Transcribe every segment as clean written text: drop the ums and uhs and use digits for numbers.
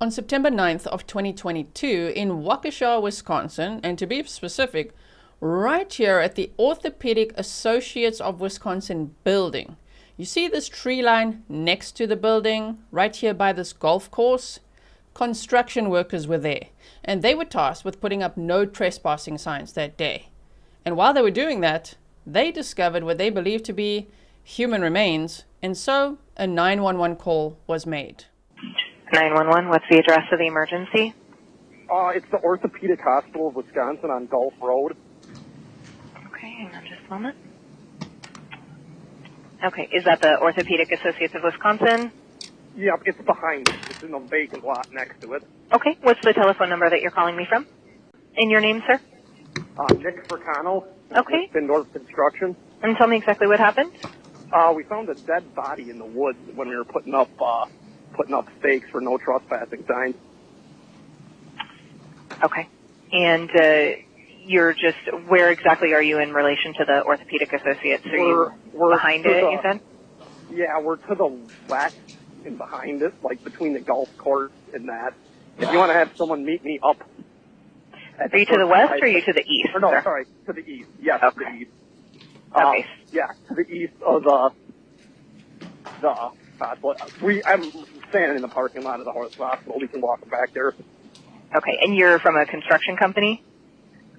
On September 9th of 2022 in Waukesha, Wisconsin, and to be specific, right here at the Orthopedic Associates of Wisconsin building. You see this tree line next to the building, right here by this golf course? Construction workers were there, and they were tasked with putting up no trespassing signs that day. And while they were doing that, they discovered what they believed to be human remains, and so a 911 call was made. 911, what's the address of the emergency? It's the Orthopedic Hospital of Wisconsin on Gulf Road. Okay, hang on just a moment. Okay, is that the Orthopedic Associates of Wisconsin? Yep, it's behind it. It's in the vacant lot next to it. Okay, what's the telephone number that you're calling me from? And your name, sir? Nick Fricano. Okay. Indoor Construction. And tell me exactly what happened. We found a dead body in the woods when we were putting up stakes for no trespassing signs. Okay. And where exactly are you in relation to the Orthopedic Associates? Are you behind it, you said? Yeah, we're to the west and behind it, like between the golf course and that. If you want to have someone meet me up. Are you to the west or are you to the east? Or no, sir? sorry, to the east. Yes, Okay. to the east. Okay. Yeah, to the east of the hospital. I'm standing in the parking lot of the hospital. We can walk back there. Okay, and you're from a construction company?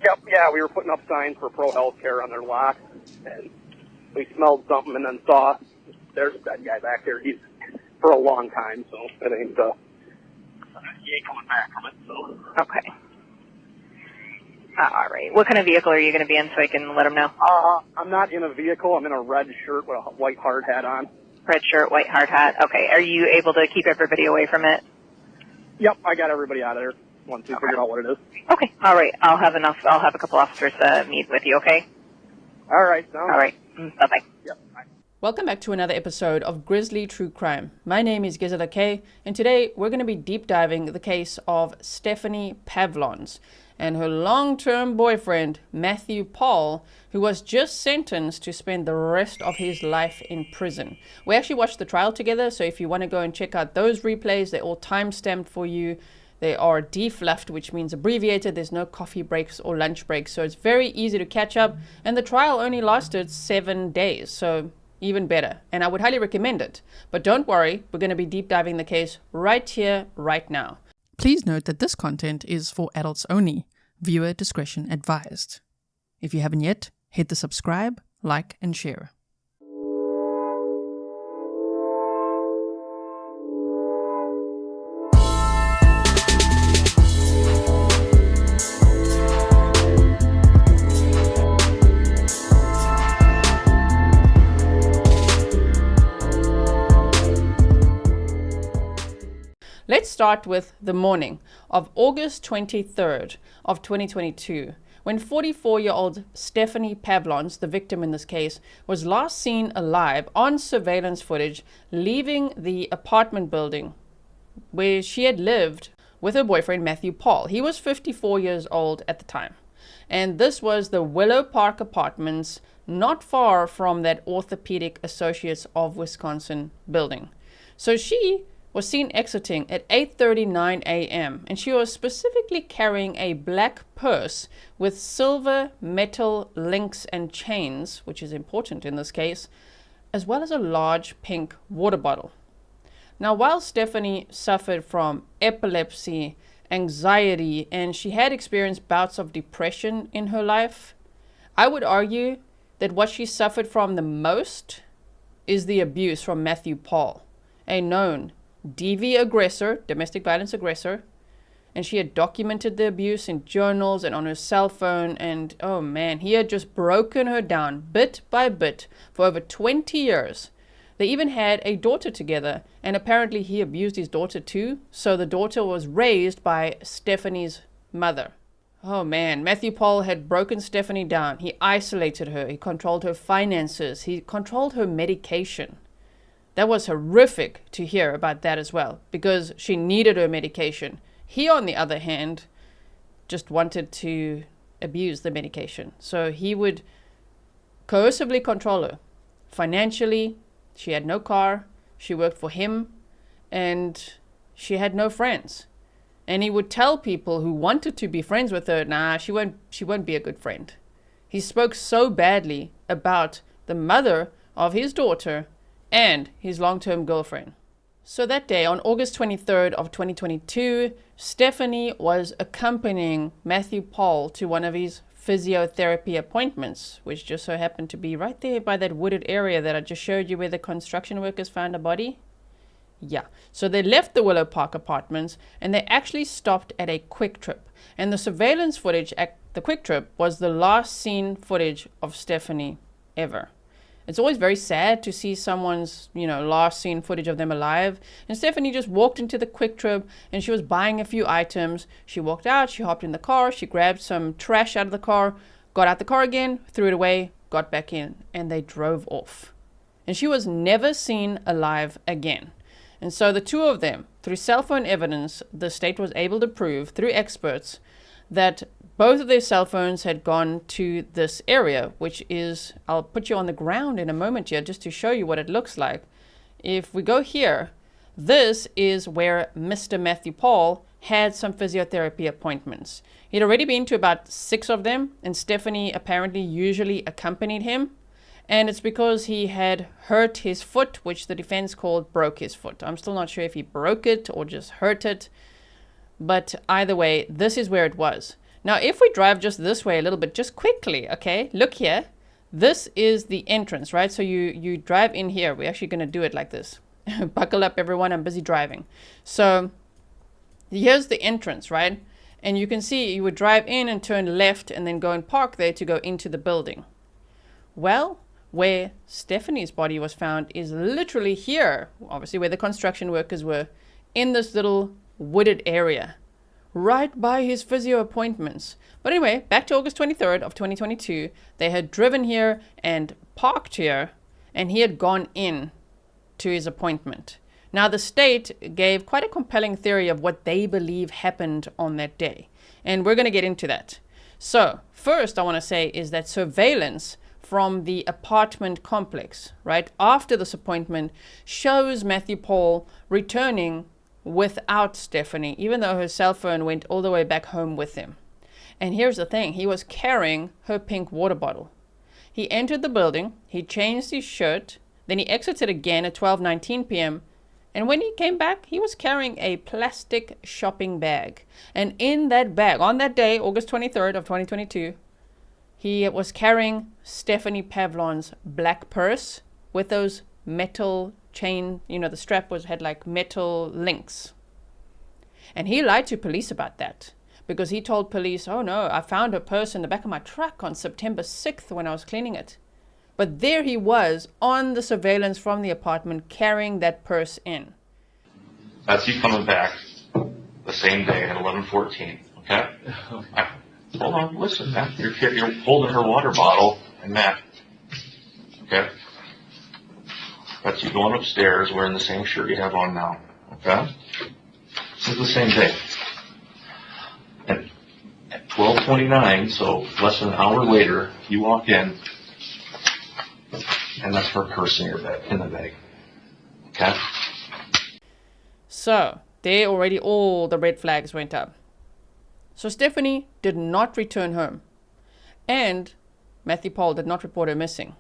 Yep, yeah, we were putting up signs for pro health care on their lot, and we smelled something and then saw there's a dead guy back there. He's for a long time, so it ain't, he ain't coming back from it, so. Okay. All right. What kind of vehicle are you going to be in so I can let them know? I'm not in a vehicle. I'm in a red shirt with a white hard hat on. Red shirt, white hard hat. Okay. Are you able to keep everybody away from it? Yep, I got everybody out of there once we figure out what it is. Okay. All right. I'll have a couple officers meet with you, okay? All right. Sounds All right. Bye-bye. Yep. Bye. Welcome back to another episode of Grizzly True Crime. My name is Grizzly K, and today we're going to be deep diving the case of Stephanie Pavlons and her long-term boyfriend, Matthew Pahl, who was just sentenced to spend the rest of his life in prison. We actually watched the trial together, so if you want to go and check out those replays, they're all time-stamped for you. They are defluffed, which means abbreviated. There's no coffee breaks or lunch breaks, so it's very easy to catch up. And the trial only lasted 7 days, so even better. And I would highly recommend it. But don't worry, we're going to be deep diving the case right here, right now. Please note that this content is for adults only. Viewer discretion advised. If you haven't yet, hit the subscribe, like, and share. Let's start with the morning of August 23rd of 2022, when 44-year-old Stephanie Pavlons, the victim in this case, was last seen alive on surveillance footage leaving the apartment building where she had lived with her boyfriend Matthew Pahl. He was 54 years old at the time. And this was the Willow Park Apartments, not far from that Orthopedic Associates of Wisconsin building. So she was seen exiting at 8:39 a.m. and she was specifically carrying a black purse with silver metal links and chains, which is important in this case, as well as a large pink water bottle. Now, while Stephanie suffered from epilepsy, anxiety, and she had experienced bouts of depression in her life, I would argue that what she suffered from the most is the abuse from Matthew Pahl, a known DV aggressor, domestic violence aggressor, and she had documented the abuse in journals and on her cell phone, and oh man, he had just broken her down bit by bit for over 20 years. They even had a daughter together, and apparently he abused his daughter too, so the daughter was raised by Stephanie's mother. Oh man, Matthew Pahl had broken Stephanie down. He isolated her, he controlled her finances, he controlled her medication. That was horrific to hear about that as well, because she needed her medication. He, on the other hand, just wanted to abuse the medication. So he would coercively control her. Financially, she had no car, she worked for him, and she had no friends. And he would tell people who wanted to be friends with her, nah, she won't be a good friend. He spoke so badly about the mother of his daughter and his long-term girlfriend. So that day, on August 23rd of 2022, Stephanie was accompanying Matthew Pahl to one of his physiotherapy appointments, which just so happened to be right there by that wooded area that I just showed you where the construction workers found a body. Yeah, so they left the Willow Park apartments and they actually stopped at a Quick Trip. And the surveillance footage at the Quick Trip was the last seen footage of Stephanie ever. It's always very sad to see someone's, last seen footage of them alive. And Stephanie just walked into the Quick Trip and she was buying a few items. She walked out, she hopped in the car, she grabbed some trash out of the car, got out the car again, threw it away, got back in, and they drove off. And she was never seen alive again. And so the two of them, through cell phone evidence, the state was able to prove through experts that both of their cell phones had gone to this area, which is, I'll put you on the ground in a moment here just to show you what it looks like. If we go here, this is where Mr. Matthew Pahl had some physiotherapy appointments. He'd already been to about 6 of them, and Stephanie apparently usually accompanied him. And it's because he had hurt his foot, which the defense called broke his foot. I'm still not sure if he broke it or just hurt it. But either way, this is where it was. Now, if we drive just this way a little bit, just quickly, okay, look here. This is the entrance, right? So you drive in here. We're actually going to do it like this. Buckle up, everyone. I'm busy driving. So here's the entrance, right? And you can see you would drive in and turn left and then go and park there to go into the building. Well, where Stephanie's body was found is literally here, obviously where the construction workers were, in this little wooded area, right by his physio appointments. But anyway, back to August 23rd of 2022, they had driven here and parked here, and he had gone in to his appointment. Now, the state gave quite a compelling theory of what they believe happened on that day, and we're going to get into that. So, first I want to say is that surveillance from the apartment complex, right after this appointment, shows Matthew Pahl returning without Stephanie, even though her cell phone went all the way back home with him. And here's the thing, he was carrying her pink water bottle. He entered the building, he changed his shirt, then he exited again at 12:19 p.m. And when he came back, he was carrying a plastic shopping bag. And in that bag, on that day, August 23rd of 2022, he was carrying Stephanie Pavlons' black purse with those metal chain, the strap had like metal links. And he lied to police about that because he told police, oh no, I found her purse in the back of my truck on September 6th when I was cleaning it. But there he was on the surveillance from the apartment carrying that purse in. That's you coming back the same day at 11:14, okay? Hold on, listen, Matt. You're holding her water bottle, and Matt, okay? That's you going upstairs wearing the same shirt you have on now, okay? This is the same day. At 12:29, so less than an hour later, you walk in, and that's her purse in the bag, okay? So, there already all the red flags went up. So Stephanie did not return home, and Matthew Pahl did not report her missing.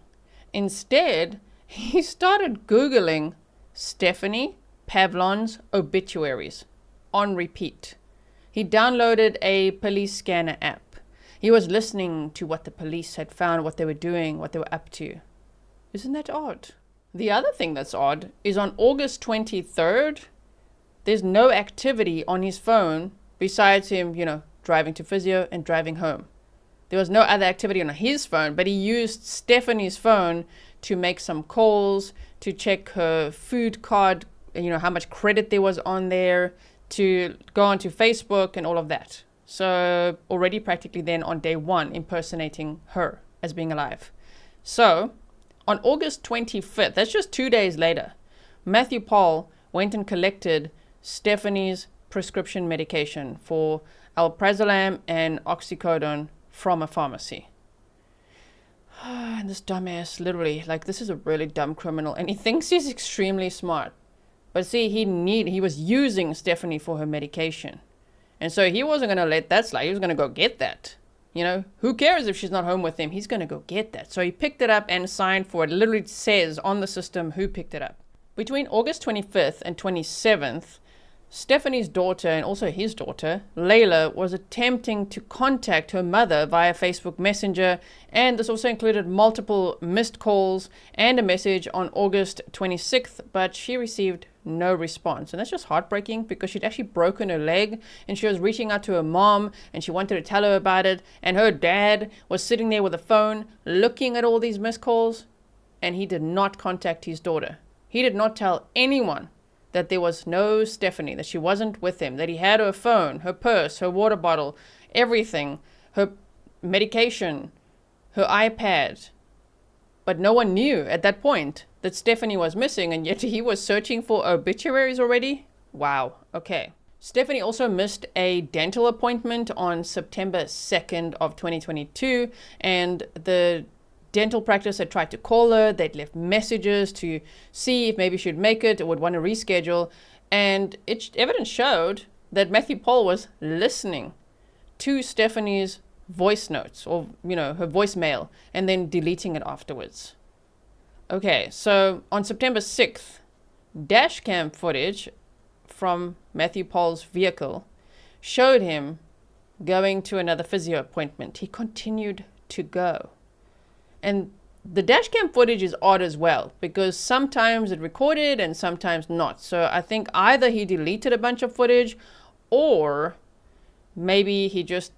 Instead, he started Googling Stephanie Pavlons obituaries on repeat. He downloaded a police scanner app. He was listening to what the police had found, what they were doing, what they were up to. Isn't that odd? The other thing that's odd is on August 23rd, there's no activity on his phone besides him, driving to physio and driving home. There was no other activity on his phone, but he used Stephanie's phone to make some calls, to check her food card, how much credit there was on there, to go onto Facebook and all of that. So already practically then on day 1, impersonating her as being alive. So on August 25th, that's just 2 days later, Matthew Pahl went and collected Stephanie's prescription medication for alprazolam and oxycodone from a pharmacy. And this dumbass, literally, this is a really dumb criminal, and he thinks he's extremely smart. But see, he was using Stephanie for her medication. And so he wasn't going to let that slide. He was going to go get that. You know, who cares if she's not home with him? He's going to go get that. So he picked it up and signed for it. It literally says on the system who picked it up. Between August 25th and 27th, Stephanie's daughter and also his daughter, Layla, was attempting to contact her mother via Facebook Messenger, and this also included multiple missed calls and a message on August 26th, but she received no response. And that's just heartbreaking because she'd actually broken her leg and she was reaching out to her mom and she wanted to tell her about it, and her dad was sitting there with a phone looking at all these missed calls, and he did not contact his daughter. He did not tell anyone that there was no Stephanie, that she wasn't with him, that he had her phone, her purse, her water bottle, everything, her medication, her iPad. But no one knew at that point that Stephanie was missing, and yet he was searching for obituaries already? Wow, okay. Stephanie also missed a dental appointment on September 2nd of 2022, and the dental practice had tried to call her. They'd left messages to see if maybe she'd make it or would want to reschedule. And evidence showed that Matthew Pahl was listening to Stephanie's voice notes, or, you know, her voicemail, and then deleting it afterwards. Okay, so on September 6th, dash cam footage from Matthew Pahl's vehicle showed him going to another physio appointment. He continued to go. And the dash cam footage is odd as well, because sometimes it recorded and sometimes not. So I think either he deleted a bunch of footage, or maybe he just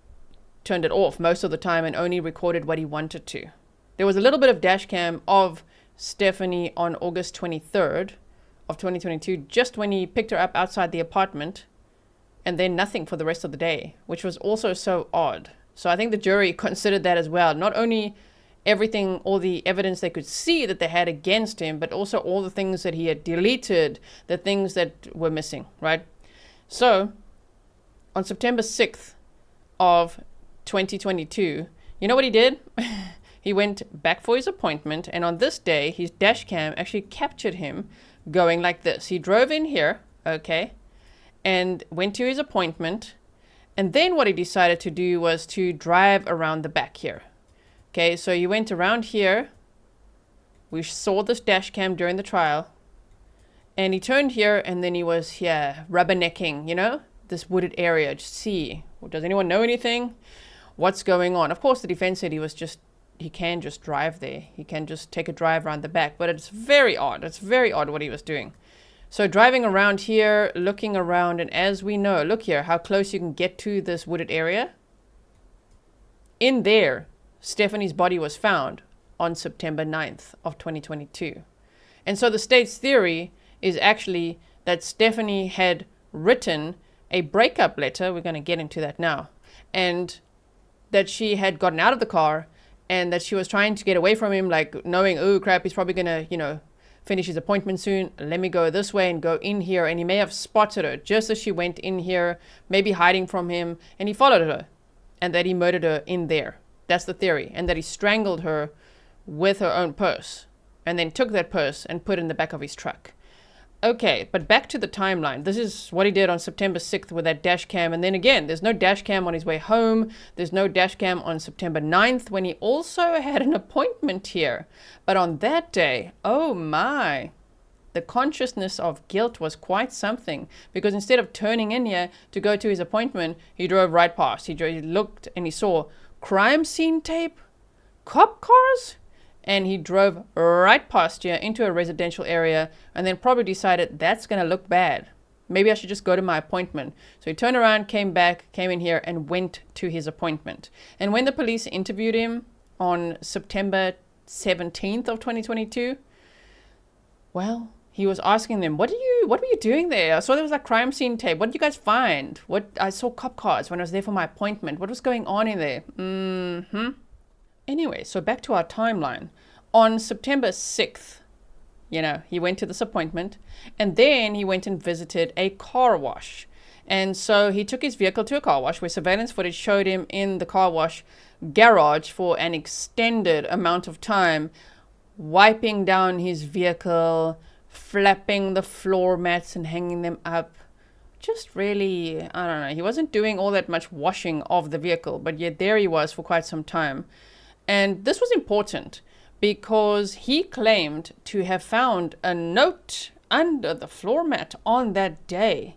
turned it off most of the time and only recorded what he wanted to. There was a little bit of dash cam of Stephanie on August 23rd of 2022, just when he picked her up outside the apartment, and then nothing for the rest of the day, which was also so odd. So I think the jury considered that as well. Not only everything, all the evidence they could see that they had against him, but also all the things that he had deleted, the things that were missing, right? So on September 6th of 2022, you know what he did? He went back for his appointment, and on this day, his dash cam actually captured him going like this. He drove in here, okay, and went to his appointment, and then what he decided to do was to drive around the back here. Okay, so you went around here. We saw this dash cam during the trial. And he turned here, and then he was here rubbernecking, you know, this wooded area. Just see, does anyone know anything? What's going on? Of course, the defense said he can just drive there. He can just take a drive around the back. But it's very odd. It's very odd what he was doing. So driving around here, looking around, and as we know, look here, how close you can get to this wooded area. In there, Stephanie's body was found on September 9th of 2022. And so the state's theory is actually that Stephanie had written a breakup letter, we're going to get into that now, and that she had gotten out of the car and that she was trying to get away from him, like knowing, oh crap, he's probably going to, you know, finish his appointment soon. Let me go this way and go in here. And he may have spotted her just as she went in here, maybe hiding from him, and he followed her, and that he murdered her in there. That's the theory. And that he strangled her with her own purse and then took that purse and put it in the back of his truck. Okay, but back to the timeline. This is what he did on September 6th with that dash cam. And then again, there's no dash cam on his way home. There's no dash cam on September 9th when he also had an appointment here. But on that day, oh my, the consciousness of guilt was quite something, because instead of turning in here to go to his appointment, he drove right past. He looked and he saw crime scene tape, cop cars, and he drove right past here into a residential area, and then probably decided that's going to look bad. Maybe I should just go to my appointment. So he turned around, came back, came in here, and went to his appointment. And when the police interviewed him on September 17th of 2022, well, he was asking them, what were you doing there? I saw there was a crime scene tape. What did you guys find? I saw cop cars when I was there for my appointment. What was going on in there? Anyway, so back to our timeline. On September 6th, you know, he went to this appointment, and then he went and visited a car wash. And so he took his vehicle to a car wash where surveillance footage showed him in the car wash garage for an extended amount of time, wiping down his vehicle, flapping the floor mats and hanging them up, just really, I don't know, he wasn't doing all that much washing of the vehicle, but yet there he was for quite some time. And this was important because he claimed to have found a note under the floor mat on that day.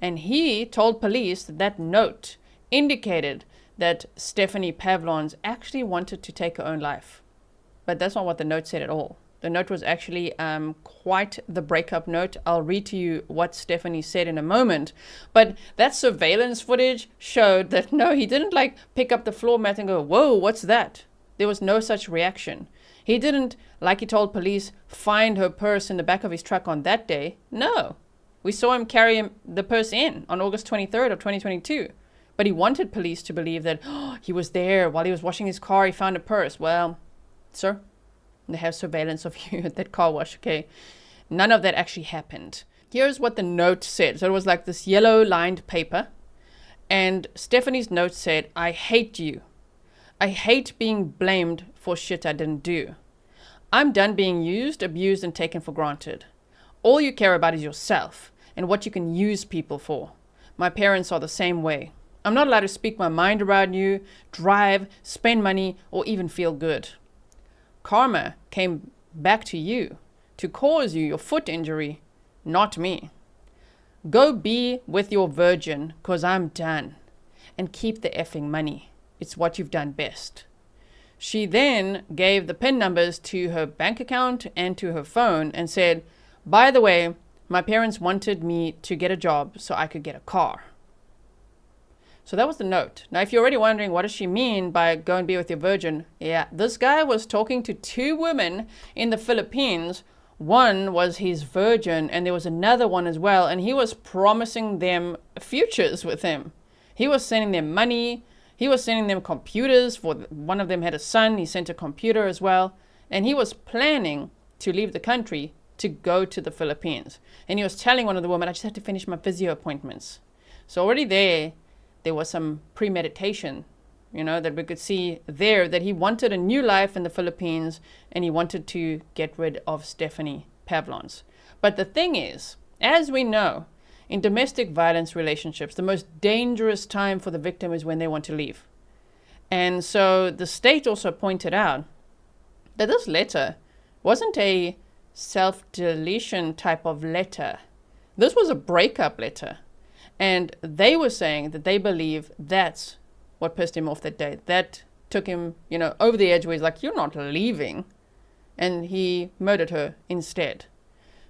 And he told police that that note indicated that Stephanie Pavlons actually wanted to take her own life. But that's not what the note said at all. The note was actually quite the breakup note. I'll read to you what Stephanie said in a moment. But that surveillance footage showed that no, he didn't like pick up the floor mat and go, whoa, what's that? There was no such reaction. He didn't, like he told police, find her purse in the back of his truck on that day. No. We saw him carry the purse in on August 23rd of 2022. But he wanted police to believe that he was there while he was washing his car, he found a purse. Well, sir, they have surveillance of you at that car wash, okay? None of that actually happened. Here's what the note said. So it was like this yellow lined paper. And Stephanie's note said, I hate you. I hate being blamed for shit I didn't do. I'm done being used, abused, and taken for granted. All you care about is yourself and what you can use people for. My parents are the same way. I'm not allowed to speak my mind around you, drive, spend money, or even feel good. Karma came back to you to cause you your foot injury, not me. Go be with your virgin, 'cause I'm done. And keep the effing money. It's what you've done best. She then gave the PIN numbers to her bank account and to her phone and said, by the way, my parents wanted me to get a job so I could get a car. So that was the note. Now, if you're already wondering, what does she mean by go and be with your virgin? Yeah, this guy was talking to two women in the Philippines. One was his virgin, and there was another one as well, and he was promising them futures with him. He was sending them money. He was sending them computers. For one of them had a son. He sent a computer as well. And he was planning to leave the country to go to the Philippines. And he was telling one of the women, I just have to finish my physio appointments. So already there was some premeditation, that we could see there, that he wanted a new life in the Philippines and he wanted to get rid of Stephanie Pavlons. But the thing is, as we know, in domestic violence relationships, the most dangerous time for the victim is when they want to leave. And so the state also pointed out that this letter wasn't a self-deletion type of letter. This was a breakup letter. And they were saying that they believe that's what pissed him off that day. That took him, over the edge where he's like, you're not leaving. And he murdered her instead.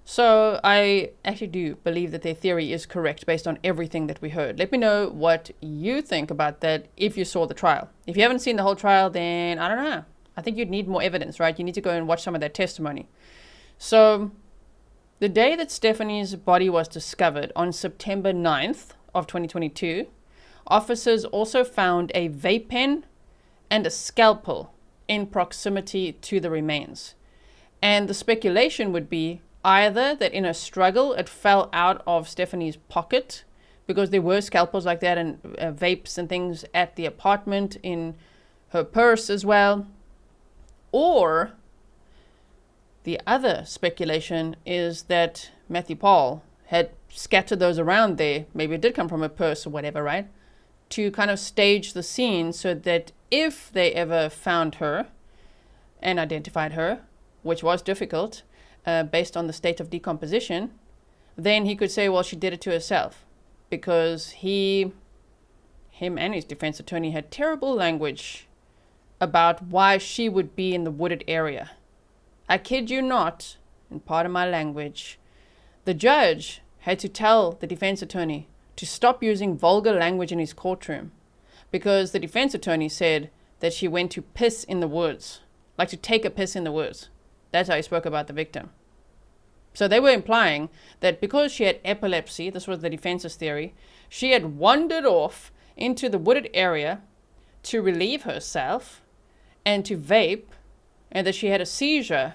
So I actually do believe that their theory is correct based on everything that we heard. Let me know what you think about that if you saw the trial. If you haven't seen the whole trial, then I don't know. I think you'd need more evidence, right? You need to go and watch some of that testimony. So the day that Stephanie's body was discovered, on September 9th of 2022, officers also found a vape pen and a scalpel in proximity to the remains. And the speculation would be either that in a struggle it fell out of Stephanie's pocket, because there were scalpels like that and vapes and things at the apartment, in her purse as well. Or the other speculation is that Matthew Pahl had scattered those around there. Maybe it did come from a purse or whatever, right? To kind of stage the scene so that if they ever found her and identified her, which was difficult based on the state of decomposition, then he could say, well, she did it to herself, because him and his defense attorney had terrible language about why she would be in the wooded area. I kid you not, in part of my language, the judge had to tell the defense attorney to stop using vulgar language in his courtroom, because the defense attorney said that she went to piss in the woods, like to take a piss in the woods. That's how he spoke about the victim. So they were implying that because she had epilepsy, this was the defense's theory, she had wandered off into the wooded area to relieve herself and to vape, and that she had a seizure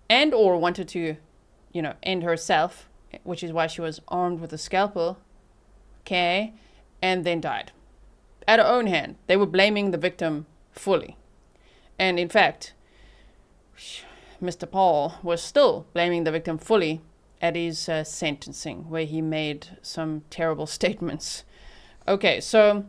and or wanted to, end herself, which is why she was armed with a scalpel, okay, and then died. At her own hand. They were blaming the victim fully. And in fact, Mr. Pahl was still blaming the victim fully at his sentencing, where he made some terrible statements. Okay, so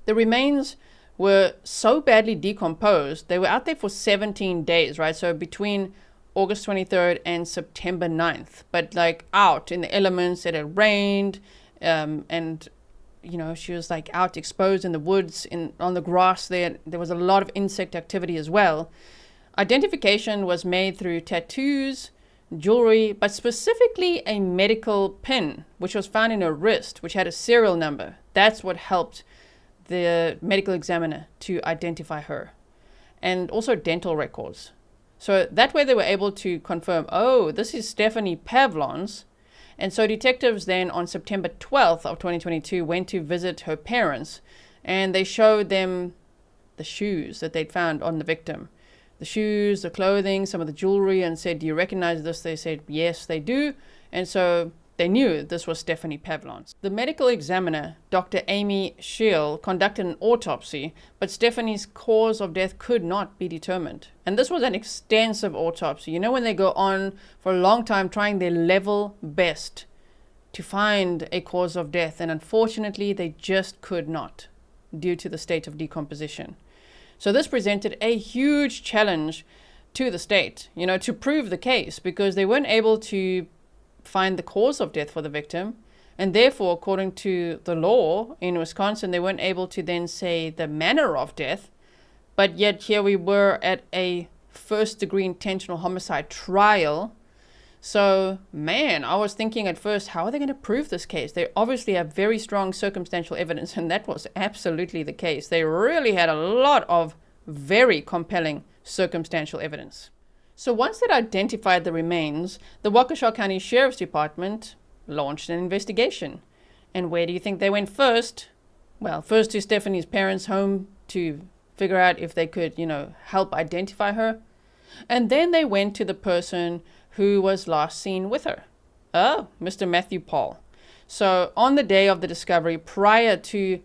the remains were so badly decomposed, they were out there for 17 days, right? So between August 23rd and September 9th, but like out in the elements. It had rained, and you know, she was like out exposed in the woods, on the grass there. There was a lot of insect activity as well. Identification was made through tattoos, jewelry, but specifically a medical pin, which was found in her wrist, which had a serial number. That's what helped the medical examiner to identify her. And also dental records. So that way they were able to confirm, oh, this is Stephanie Pavlons. And so detectives then on September 12th of 2022 went to visit her parents, and they showed them the shoes that they'd found on the victim. The shoes, the clothing, some of the jewelry, and said, do you recognize this? They said, yes, they do. And so they knew this was Stephanie Pavlons. The medical examiner, Dr. Amy Scheel, conducted an autopsy, but Stephanie's cause of death could not be determined. And this was an extensive autopsy. You know, when they go on for a long time trying their level best to find a cause of death, and unfortunately they just could not due to the state of decomposition. So this presented a huge challenge to the state, you know, to prove the case, because they weren't able to find the cause of death for the victim, and therefore, according to the law in Wisconsin, they weren't able to then say the manner of death. But yet here we were at a first-degree intentional homicide trial. So, man, I was thinking at first, how are they going to prove this case? They obviously have very strong circumstantial evidence, and that was absolutely the case. They really had a lot of very compelling circumstantial evidence. So once they'd identified the remains, the Waukesha County Sheriff's Department launched an investigation. And where do you think they went first? Well, first to Stephanie's parents' home to figure out if they could, you know, help identify her. And then they went to the person who was last seen with her. Oh, Mr. Matthew Pahl. So on the day of the discovery, prior to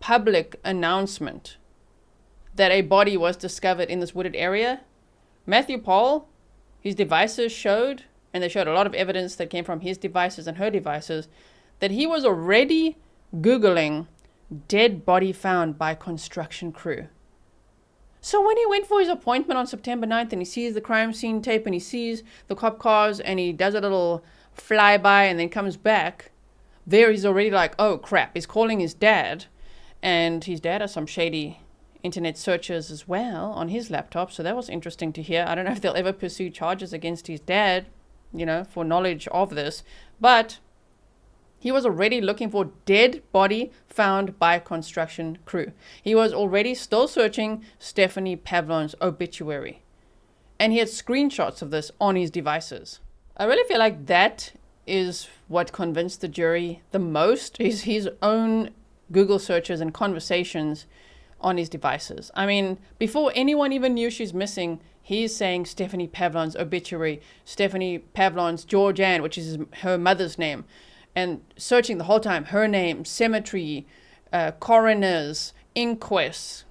public announcement that a body was discovered in this wooded area, Matthew Pahl, his devices showed, and they showed a lot of evidence that came from his devices and her devices, that he was already Googling dead body found by construction crew. So when he went for his appointment on September 9th and he sees the crime scene tape and he sees the cop cars and he does a little flyby and then comes back, there he's already like, oh crap, he's calling his dad, and his dad has some shady internet searches as well on his laptop. So that was interesting to hear. I don't know if they'll ever pursue charges against his dad, you know, for knowledge of this, but he was already looking for dead body found by construction crew. He was already still searching Stephanie Pavlons' obituary, and he had screenshots of this on his devices. I really feel like that is what convinced the jury the most, is his own Google searches and conversations on his devices. I mean, before anyone even knew she's missing, he's saying Stephanie Pavlons' obituary, Stephanie Pavlons' Georgianne, which is her mother's name, and searching the whole time, her name, cemetery, coroners, inquests,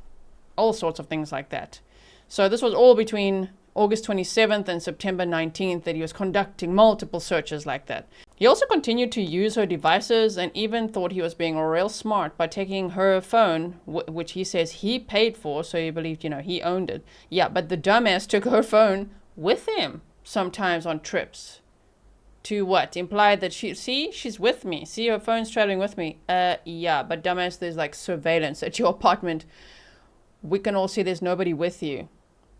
all sorts of things like that. So this was all between August 27th and September 19th that he was conducting multiple searches like that. He also continued to use her devices and even thought he was being real smart by taking her phone, which he says he paid for, so he believed, you know, he owned it. Yeah, but the dumbass took her phone with him sometimes on trips. To what? Imply that she's with me. See, her phone's traveling with me. Yeah, but dumbass, there's like surveillance at your apartment. We can all see there's nobody with you.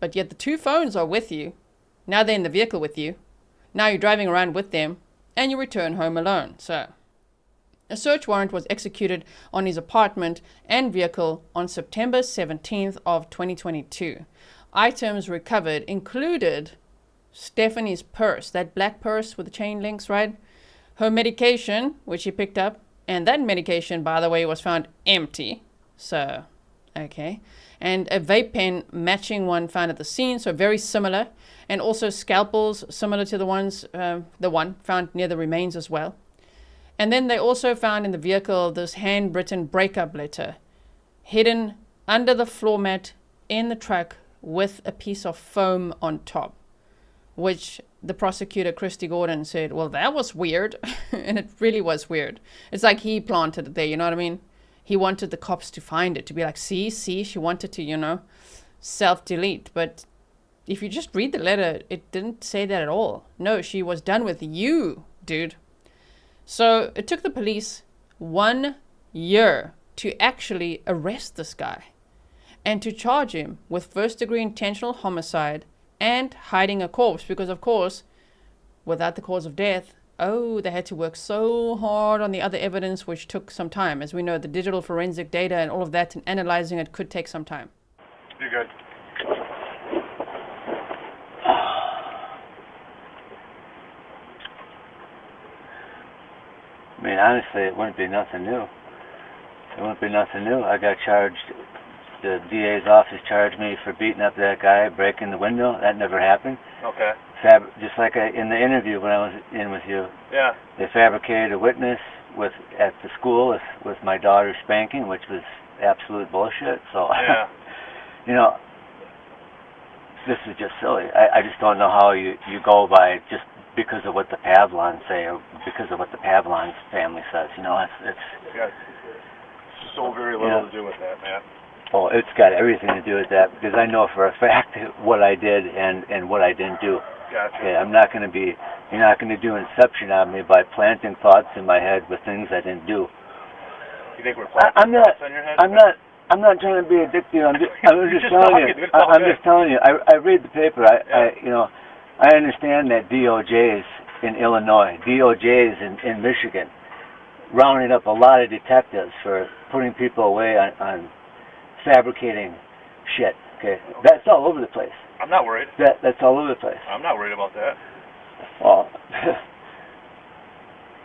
But yet the two phones are with you. Now they're in the vehicle with you. Now you're driving around with them, and you return home alone. So a search warrant was executed on his apartment and vehicle on September 17th of 2022. Items recovered included Stephanie's purse, that black purse with the chain links, right? Her medication, which he picked up, and that medication, by the way, was found empty. So, okay. And a vape pen matching one found at the scene, so very similar. And also scalpels similar to the one found near the remains as well. And then they also found in the vehicle this handwritten breakup letter hidden under the floor mat in the truck with a piece of foam on top, which the prosecutor, Christy Gordon, said, well, that was weird. And it really was weird. It's like he planted it there, you know what I mean? He wanted the cops to find it, to be like, see, she wanted to, you know, self-delete. But if you just read the letter, it didn't say that at all. No, she was done with you, dude. So it took the police 1 year to actually arrest this guy and to charge him with first-degree intentional homicide and hiding a corpse, because, of course, without the cause of death, they had to work so hard on the other evidence, which took some time. As we know, the digital forensic data and all of that, and analyzing it could take some time. You're good. I mean, honestly, it wouldn't be nothing new. It wouldn't be nothing new. I got charged. The DA's office charged me for beating up that guy, breaking the window. That never happened. Okay. Just like in the interview when I was in with you. Yeah. They fabricated a witness at the school with my daughter's spanking, which was absolute bullshit. So, yeah. You know, this is just silly. I just don't know how you go by just because of what the Pavlons say or because of what the Pavlons family says. You know, it's got so very little to do with that, man. Oh, it's got everything to do with that, because I know for a fact what I did and what I didn't do. Gotcha. Okay, you're not going to do inception on me by planting thoughts in my head with things I didn't do. You think we're planting thoughts in your head? I'm not trying to be addictive. I'm just telling you. I'm just telling you. I read the paper. I understand that DOJ's in Illinois, DOJ's in Michigan, rounding up a lot of detectives for putting people away on fabricating shit. Okay, that's all over the place. I'm not worried. That's all over the place. I'm not worried about that. Well,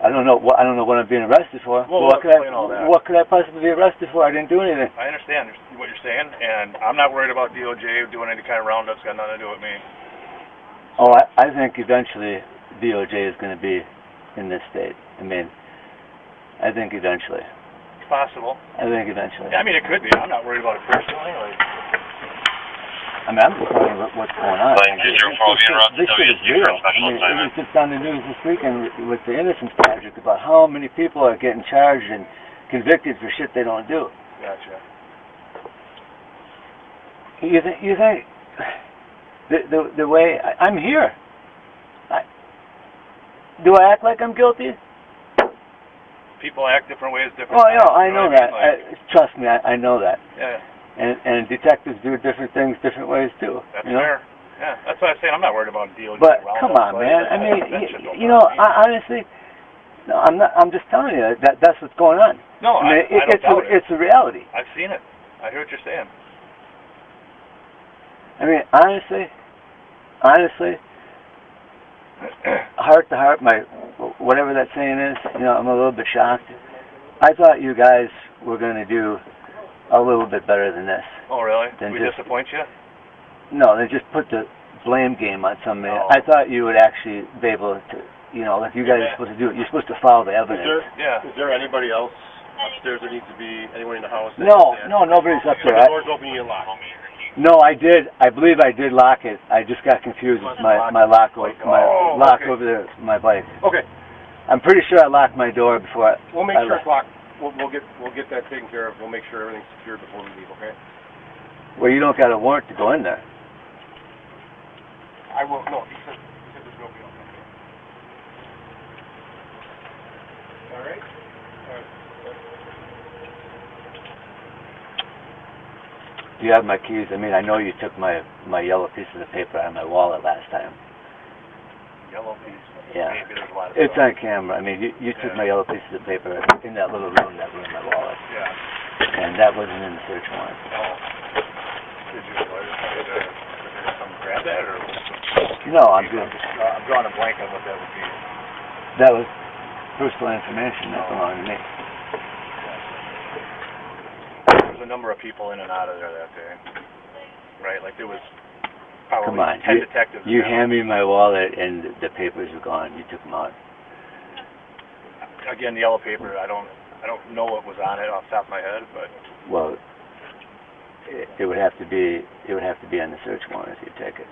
I don't know what I'm being arrested for. Well, what could I possibly be arrested for? I didn't do anything. I understand what you're saying, and I'm not worried about DOJ doing any kind of roundups. Got nothing to do with me. Oh, I think eventually DOJ is going to be in this state. I mean, I think eventually. It's possible. I think eventually. Yeah, I mean, it could be. I'm not worried about it personally. I mean, I'm just telling you what's going on. This shit is real. I mean, it was just on the news this weekend with the Innocence Project about how many people are getting charged and convicted for shit they don't do. Gotcha. You think the way I'm here? Do I act like I'm guilty? People act different ways, different times. Oh, yeah, I know that. Trust me, I know that. Yeah. And detectives do different things different ways too. That's fair. Yeah, that's what I'm saying. I'm not worried about DOJ. But come on, man. I mean, honestly, no, I'm not. I'm just telling you that's what's going on. No, I don't doubt it. It's a reality. I've seen it. I hear what you're saying. I mean, honestly, heart to heart, whatever that saying is, I'm a little bit shocked. I thought you guys were going to do a little bit better than this. Oh, really? Did we disappoint you? No, they just put the blame game on somebody. Oh. I thought you would actually be able to, like you guys are supposed to do it. You're supposed to follow the evidence. Is there anybody else upstairs that needs to be, anyone in the house? No, nobody's up there. The door's open, you lock. No, I did. I believe I did lock it. I just got confused with my lock over there, my bike. Okay. I'm pretty sure I locked my door before We'll make sure it's locked. We'll get that taken care of. We'll make sure everything's secured before we leave, okay? Well, you don't got a warrant to go in there. I will. No, he said there's no bill. All right. Do you have my keys? I mean, I know you took my yellow pieces of paper out of my wallet last time. Yellow piece. Yeah. Maybe there's a lot of it's stuff. on camera. I mean, you took my yellow pieces of paper in that little room that was in my wallet. Yeah. And that wasn't in the search warrant. Oh. Did you grab that, or? No, I'm good. I'm drawing a blank on what that would be. That was personal information that belonged to me. There was a number of people in and out of there that day, right? Like there was probably 10 detectives. You hand me my wallet and the papers were gone. You took them out. Again, the yellow paper. I don't know what was on it off the top of my head, but. Well, it would have to be on the search warrant if you take it.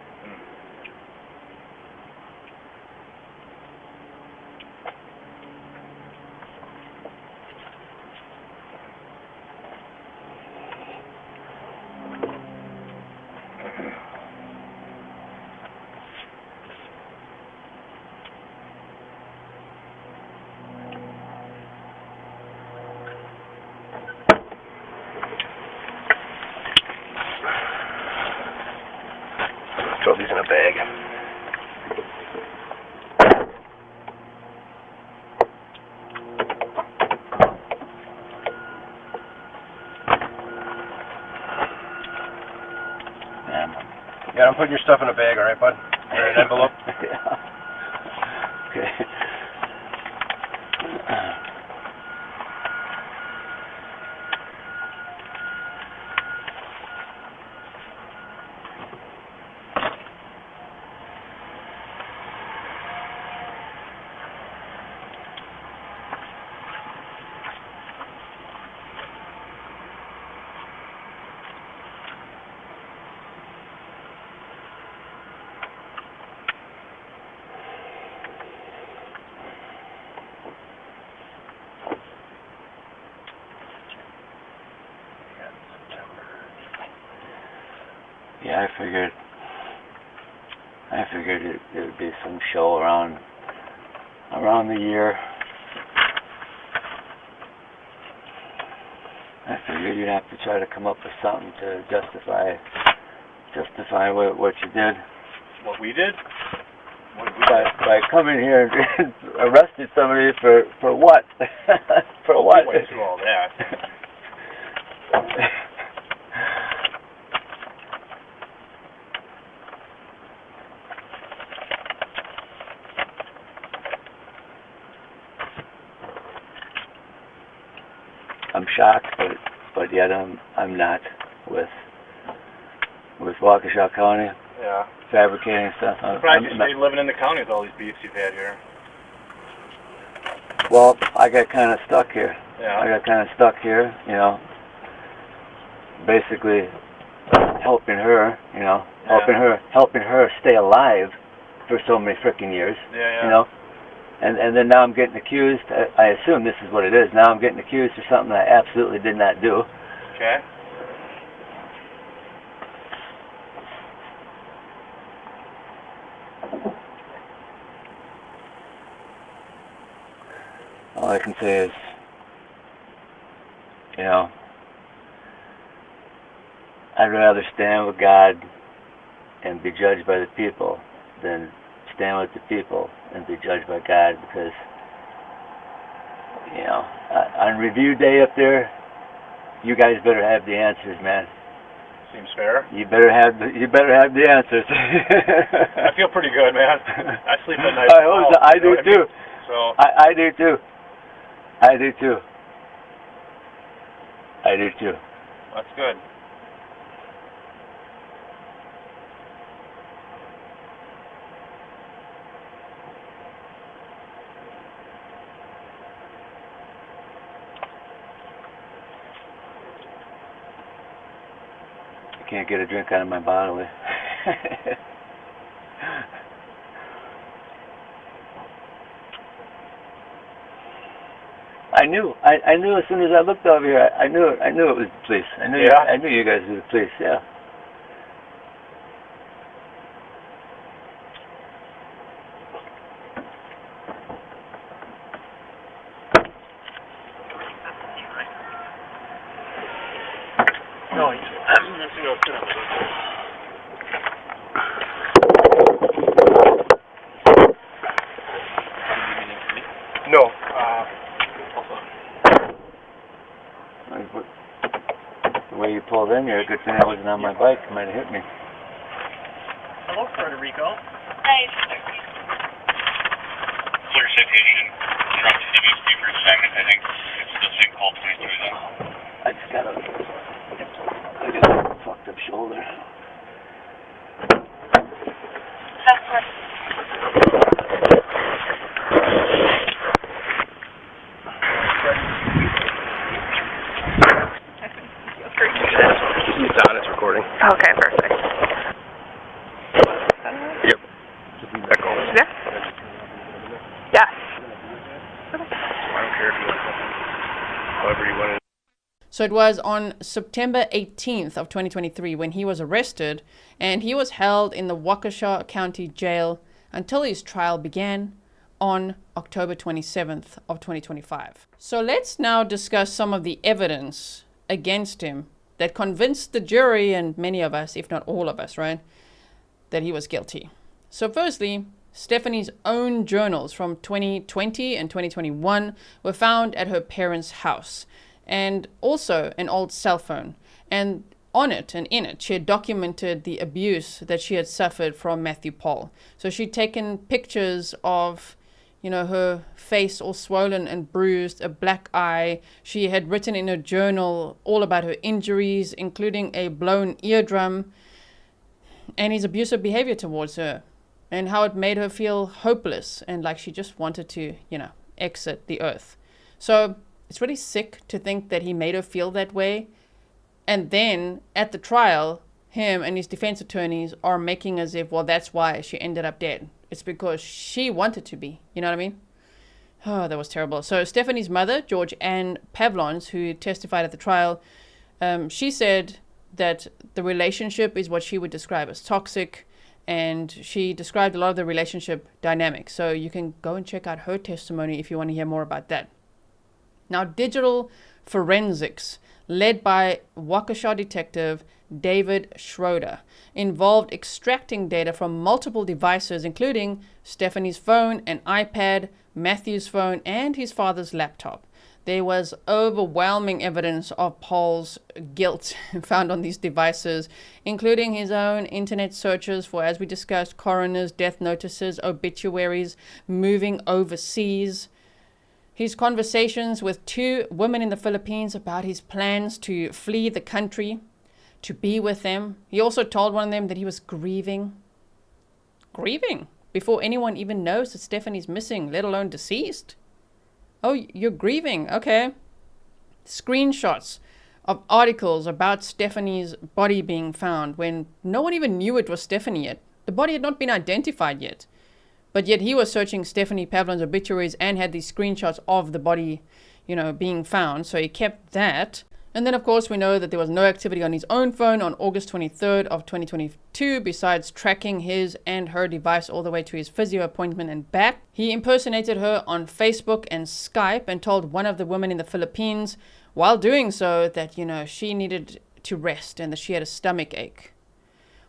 Yeah, I'm putting your stuff in a bag, all right, bud? Or an envelope. Yeah. Okay. Yeah, I figured it would be some show around the year. I figured you'd have to try to come up with something to justify what you did. What we did? By coming here and arrested somebody for what? For what? We went through all that. I'm shocked, but yet I'm not with Waukesha County. Yeah. Fabricating stuff. I'm surprised you stayed living in the county with all these beefs you've had here. Well, I got kind of stuck here. Yeah. I got kind of stuck here, basically helping her, helping her stay alive for so many freaking years. Yeah. And then now I'm getting accused. I assume this is what it is. Now I'm getting accused for something I absolutely did not do. Okay. All I can say is, I'd rather stand with God and be judged by the people than stand with the people and be judged by God, because, on review day up there, you guys better have the answers, man. Seems fair. You better have the answers. I feel pretty good, man. I sleep at night. I do too. So I do too. I do too. I do too. That's good. I can't get a drink out of my bottle. I knew as soon as I looked over here. I knew it was the police. I knew you guys were the police. Yeah. No, No. The way you pulled in here, good thing I wasn't on my bike. It might have hit me. Hello, Puerto Rico. Hi. Clear citation from CWC for assignment. I think it's the same call 22 then. I got a fucked up shoulder. That's right. It's on. It's recording. Okay, perfect. Yep. Echo. Yeah. Yes. I don't care if you want to. However you want to. So it was on September 18th of 2023 when he was arrested, and he was held in the Waukesha County Jail until his trial began on October 27th of 2025. So let's now discuss some of the evidence against him that convinced the jury and many of us, if not all of us, right, that he was guilty. So firstly, Stephanie's own journals from 2020 and 2021 were found at her parents' house, and also an old cell phone. And on it and in it, she had documented the abuse that she had suffered from Matthew Pahl. So she'd taken pictures of, her face all swollen and bruised, a black eye. She had written in her journal all about her injuries, including a blown eardrum, and his abusive behavior towards her, and how it made her feel hopeless and like she just wanted to, exit the earth. So it's really sick to think that he made her feel that way. And then at the trial, him and his defense attorneys are making as if, well, that's why she ended up dead. It's because she wanted to be. You know what I mean? Oh, that was terrible. So Stephanie's mother, George Ann Pavlons, who testified at the trial, she said that the relationship is what she would describe as toxic. And she described a lot of the relationship dynamics. So you can go and check out her testimony if you want to hear more about that. Now, digital forensics, led by Waukesha detective David Schroeder, involved extracting data from multiple devices, including Stephanie's phone, an iPad, Matthew's phone, and his father's laptop. There was overwhelming evidence of Pahl's guilt found on these devices, including his own internet searches for, as we discussed, coroners, death notices, obituaries, moving overseas, his conversations with 2 women in the Philippines about his plans to flee the country, to be with them. He also told one of them that he was grieving, before anyone even knows that Stephanie's missing, let alone deceased. Oh, you're grieving. Okay. Screenshots of articles about Stephanie's body being found when no one even knew it was Stephanie yet. The body had not been identified yet. But yet he was searching Stephanie Pavlons' obituaries and had these screenshots of the body, being found. So he kept that. And then, of course, we know that there was no activity on his own phone on August 23rd of 2022, besides tracking his and her device all the way to his physio appointment and back. He impersonated her on Facebook and Skype and told one of the women in the Philippines, while doing so, that, she needed to rest and that she had a stomach ache.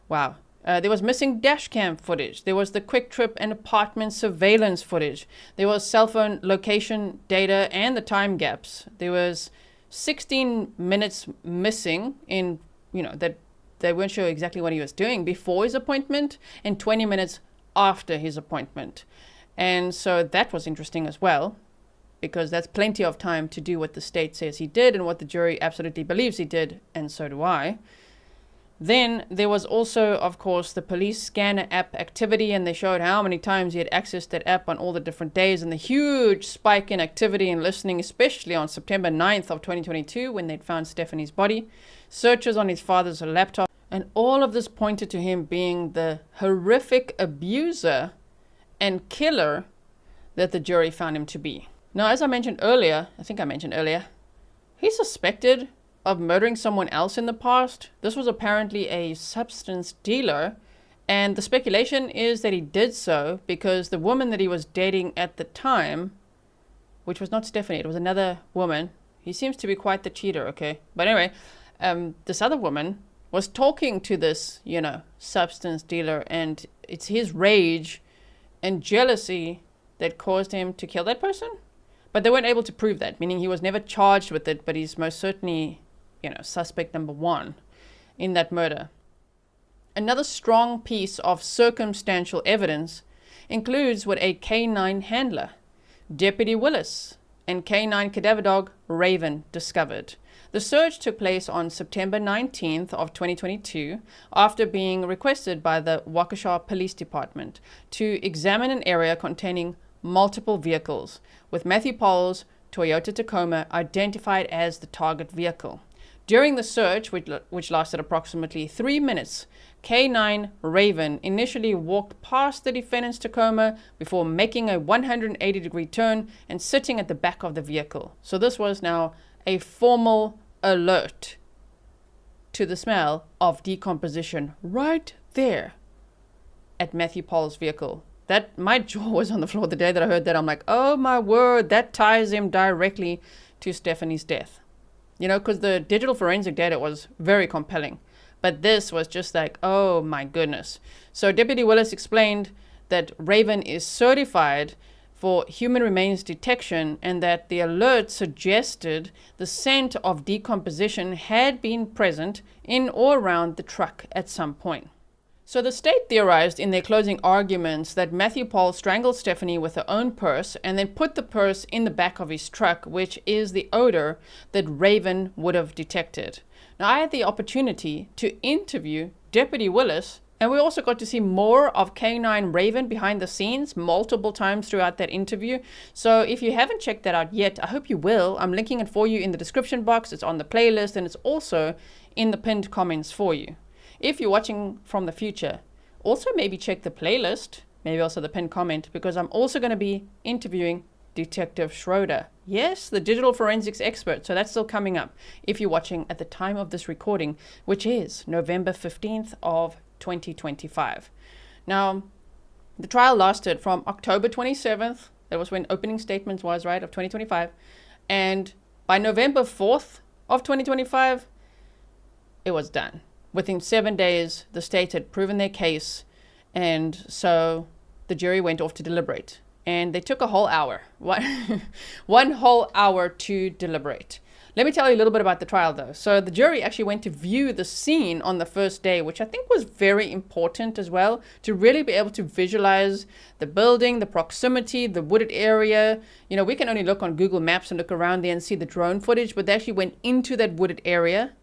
Wow. There was missing dash cam footage. There was the quick trip and apartment surveillance footage. There was cell phone location data and the time gaps. There was 16 minutes missing in, that they weren't sure exactly what he was doing before his appointment, and 20 minutes after his appointment. And so that was interesting as well, because that's plenty of time to do what the state says he did and what the jury absolutely believes he did, and so do I. Then there was also, of course, the police scanner app activity, and they showed how many times he had accessed that app on all the different days, and the huge spike in activity and listening, especially on September 9th of 2022 when they'd found Stephanie's body, searches on his father's laptop, and all of this pointed to him being the horrific abuser and killer that the jury found him to be. Now, as I mentioned earlier, he suspected of murdering someone else in the past. This was apparently a substance dealer, and the speculation is that he did so because the woman that he was dating at the time, which was not Stephanie, it was another woman. He seems to be quite the cheater, okay? But anyway, this other woman was talking to this, substance dealer, and it's his rage and jealousy that caused him to kill that person. But they weren't able to prove that, meaning he was never charged with it, but he's most certainly suspect number 1 in that murder. Another strong piece of circumstantial evidence includes what a K9 handler, Deputy Willis, and K9 cadaver dog Raven discovered. The search took place on September 19th of 2022 after being requested by the Waukesha Police Department to examine an area containing multiple vehicles, with Matthew Pahl's Toyota Tacoma identified as the target vehicle. During the search, which lasted approximately 3 minutes, K9 Raven initially walked past the defendant's Tacoma before making a 180-degree turn and sitting at the back of the vehicle. So this was now a formal alert to the smell of decomposition right there at Matthew Pahl's vehicle. That my jaw was on the floor the day that I heard that. I'm like, oh my word, that ties him directly to Stephanie's death. Because the digital forensic data was very compelling. But this was just like, oh my goodness. So Deputy Willis explained that Raven is certified for human remains detection, and that the alert suggested the scent of decomposition had been present in or around the truck at some point. So the state theorized in their closing arguments that Matthew Pahl strangled Stephanie with her own purse and then put the purse in the back of his truck, which is the odor that Raven would have detected. Now, I had the opportunity to interview Deputy Willis, and we also got to see more of K9 Raven behind the scenes multiple times throughout that interview. So if you haven't checked that out yet, I hope you will. I'm linking it for you in the description box. It's on the playlist, and it's also in the pinned comments for you. If you're watching from the future, also maybe check the playlist, maybe also the pinned comment, because I'm also going to be interviewing Detective Schroeder. Yes, the digital forensics expert. So that's still coming up if you're watching at the time of this recording, which is November 15th of 2025. Now, the trial lasted from October 27th, that was when opening statements was, right, of 2025, and by November 4th of 2025, it was done. Within 7 days, the state had proven their case, and so the jury went off to deliberate. And they took a whole hour, one whole hour to deliberate. Let me tell you a little bit about the trial, though. So the jury actually went to view the scene on the first day, which I think was very important as well, to really be able to visualize the building, the proximity, the wooded area. You know, we can only look on Google Maps and look around there and see the drone footage, but they actually went into that wooded area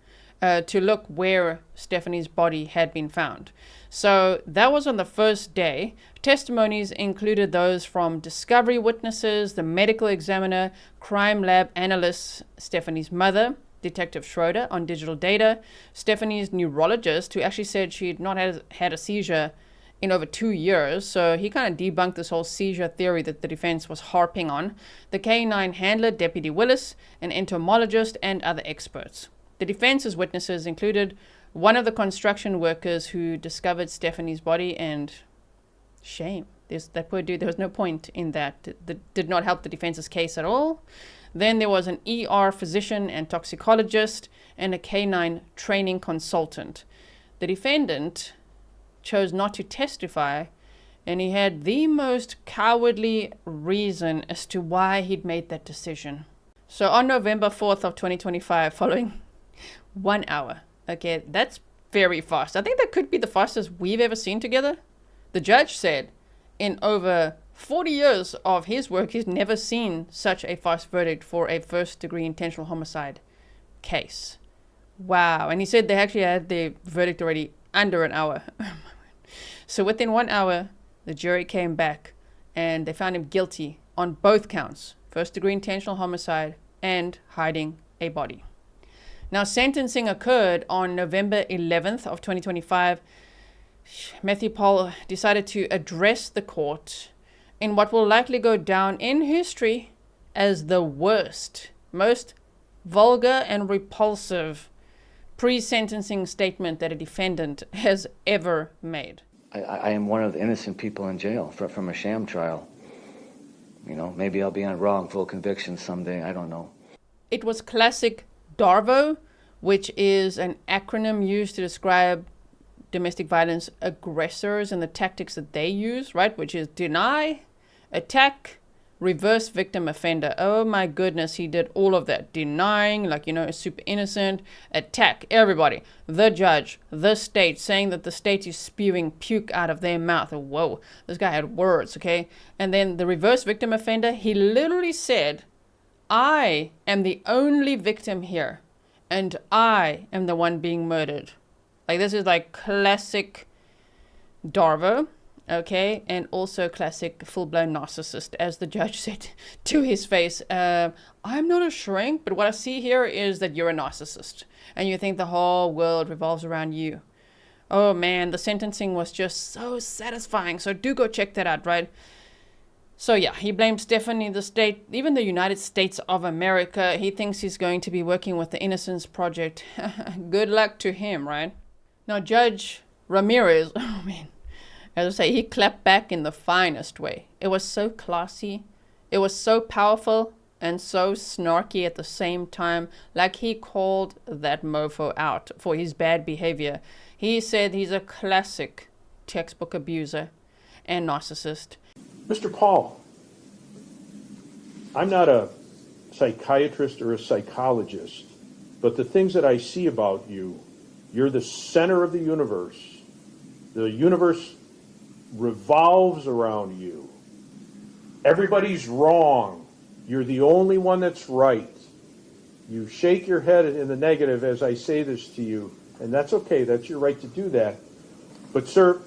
to look where Stephanie's body had been found. So that was on the first day. Testimonies included those from discovery witnesses, the medical examiner, crime lab analysts, Stephanie's mother, Detective Schroeder on digital data, Stephanie's neurologist, who actually said she had not had a seizure in over 2 years. So he kind of debunked this whole seizure theory that the defense was harping on. The K9 handler, Deputy Willis, an entomologist, and other experts. The defense's witnesses included one of the construction workers who discovered Stephanie's body, and shame. That poor dude, there was no point in that. That did not help the defense's case at all. Then there was an ER physician and toxicologist and a K9 training consultant. The defendant chose not to testify, and he had the most cowardly reason as to why he'd made that decision. So on November 4th of 2025, following 1 hour. Okay, that's very fast. I think that could be the fastest we've ever seen together. The judge said in over 40 years of his work, he's never seen such a fast verdict for a first-degree intentional homicide case. Wow. And he said they actually had the verdict already under an hour. So within 1 hour, the jury came back and they found him guilty on both counts, first-degree intentional homicide and hiding a body. Now, sentencing occurred on November 11th of 2025. Matthew Pahl decided to address the court in what will likely go down in history as the worst, most vulgar and repulsive pre-sentencing statement that a defendant has ever made. I am one of the innocent people in jail from a sham trial. You know, maybe I'll be on wrongful conviction someday. I don't know. It was classic DARVO, which is an acronym used to describe domestic violence aggressors and the tactics that they use, right? Which is deny, attack, reverse victim offender. Oh my goodness, he did all of that. Denying, like, you know, super innocent. Attack, everybody. The judge, the state, saying that the state is spewing puke out of their mouth. Whoa, this guy had words, okay? And then the reverse victim offender, he literally said, I am the only victim here, and I am the one being murdered. Like, this is like classic DARVO, okay? And also classic full-blown narcissist, as the judge said to his face. I'm not a shrink, but what I see here is that you're a narcissist, and you think the whole world revolves around you. Oh man, the sentencing was just so satisfying. So do go check that out, right? So yeah, he blames Stephanie, the state, even the United States of America. He thinks he's going to be working with the Innocence Project. Good luck to him, right? Now, Judge Ramirez, oh man, as I say, he clapped back in the finest way. It was so classy. It was so powerful and so snarky at the same time. Like, he called that mofo out for his bad behavior. He said he's a classic textbook abuser and narcissist. Mr. Pahl, I'm not a psychiatrist or a psychologist, but the things that I see about you, you're the center of the universe. The universe revolves around you. Everybody's wrong. You're the only one that's right. You shake your head in the negative as I say this to you, and that's okay. That's your right to do that. But, sir,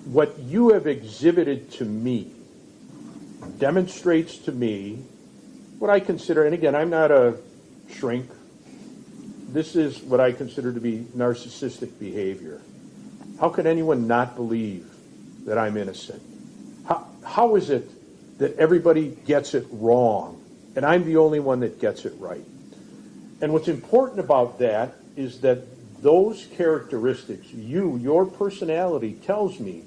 what you have exhibited to me demonstrates to me what I consider, and again, I'm not a shrink. This is what I consider to be narcissistic behavior. How can anyone not believe that I'm innocent? How is it that everybody gets it wrong, and I'm the only one that gets it right? And what's important about that is that those characteristics, your personality tells me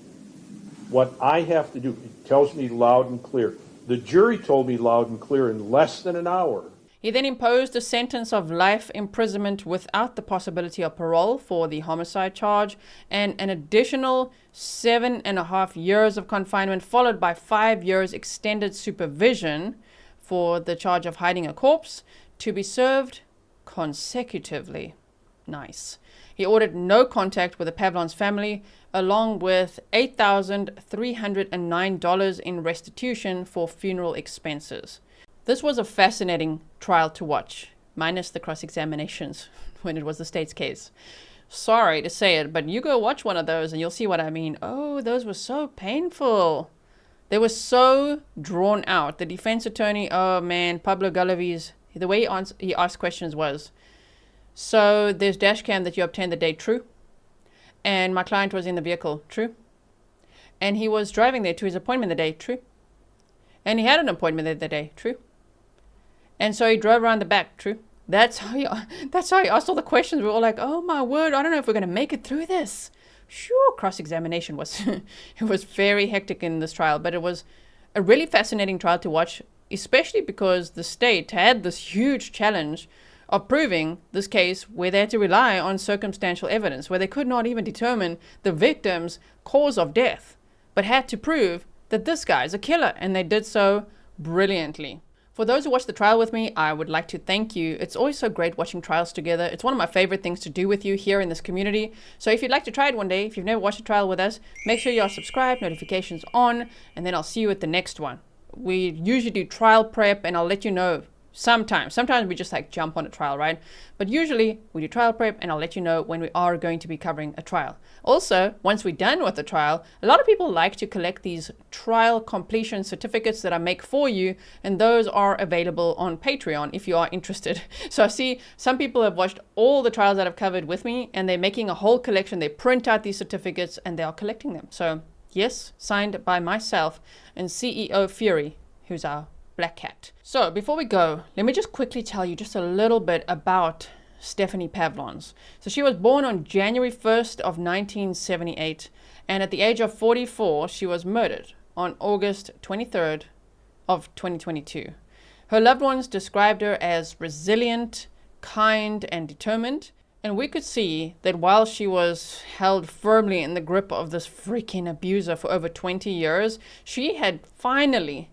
what I have to do. It tells me loud and clear. The jury told me loud and clear in less than an hour. He then imposed a sentence of life imprisonment without the possibility of parole for the homicide charge, and an additional 7.5 years of confinement, followed by 5 years extended supervision for the charge of hiding a corpse, to be served consecutively. Nice. He ordered no contact with the Pavlons family, along with $8,309 in restitution for funeral expenses. This was a fascinating trial to watch, minus the cross-examinations when it was the state's case. Sorry to say it, but you go watch one of those and you'll see what I mean. Oh, those were so painful. They were so drawn out. The defense attorney, oh man, Pablo Galaviz, the way he asked questions was, so there's dash cam that you obtained the day, true? And my client was in the vehicle, true? And he was driving there to his appointment the day, true? And he had an appointment there the day, true? And so he drove around the back, true? That's how he asked all the questions. We were all like, oh my word, I don't know if we're going to make it through this. Sure, cross-examination was, it was very hectic in this trial, but it was a really fascinating trial to watch, especially because the state had this huge challenge of proving this case where they had to rely on circumstantial evidence, where they could not even determine the victim's cause of death, but had to prove that this guy's a killer, and they did so brilliantly. For those who watched the trial with me, I would like to thank you. It's always so great watching trials together. It's one of my favorite things to do with you here in this community. So if you'd like to try it one day, if you've never watched a trial with us, make sure you are subscribed, notifications on, and then I'll see you at the next one. We usually do trial prep, and I'll let you know sometimes. Sometimes we just like jump on a trial, right? But usually we do trial prep, and I'll let you know when we are going to be covering a trial. Also, once we're done with the trial, a lot of people like to collect these trial completion certificates that I make for you, and those are available on Patreon if you are interested. So I see some people have watched all the trials that I've covered with me, and they're making a whole collection. They print out these certificates and they are collecting them. So yes, signed by myself and CEO Fury, who's our black cat. So before we go, let me just quickly tell you just a little bit about Stephanie Pavlons. So she was born on January 1st of 1978, and at the age of 44, she was murdered on August 23rd of 2022. Her loved ones described her as resilient, kind, and determined, and we could see that while she was held firmly in the grip of this freaking abuser for over 20 years, she had finally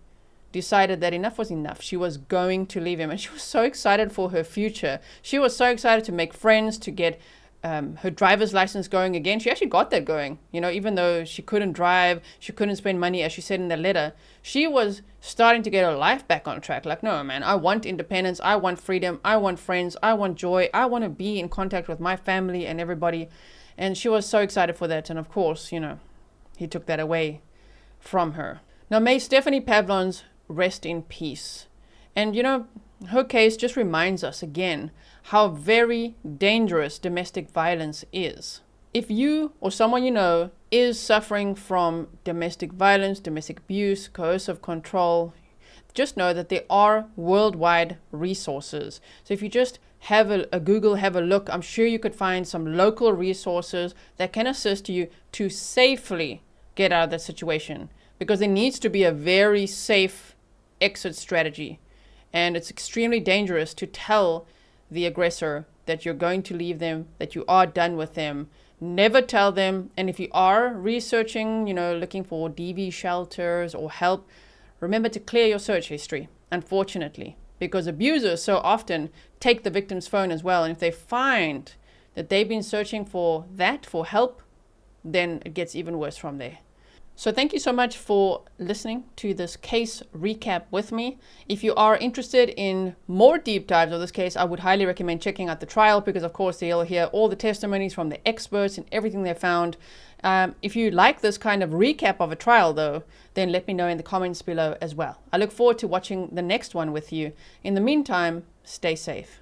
decided that enough was enough. She was going to leave him, and she was so excited for her future. She was so excited to make friends, to get her driver's license going again. She actually got that going, you know, even though she couldn't drive, she couldn't spend money, as she said in the letter. She was starting to get her life back on track. Like, no, man, I want independence, I want freedom, I want friends, I want joy, I want to be in contact with my family and everybody. And she was so excited for that. And of course, you know, he took that away from her. Now, may Stephanie Pavlons rest in peace. And you know, her case just reminds us again how very dangerous domestic violence is. If you or someone you know is suffering from domestic violence, domestic abuse, coercive control, just know that there are worldwide resources. So if you just have a Google, have a look, I'm sure you could find some local resources that can assist you to safely get out of that situation, because there needs to be a very safe exit strategy, and it's extremely dangerous to tell the aggressor that you're going to leave them, that you are done with them. Never tell them. And if you are researching, you know, looking for DV shelters or help, remember to clear your search history, unfortunately, because abusers so often take the victim's phone as well. And if they find that they've been searching for help, then it gets even worse from there. So thank you so much for listening to this case recap with me. If you are interested in more deep dives of this case, I would highly recommend checking out the trial, because of course you'll hear all the testimonies from the experts and everything they found. If you like this kind of recap of a trial though, then let me know in the comments below as well. I look forward to watching the next one with you. In the meantime, stay safe.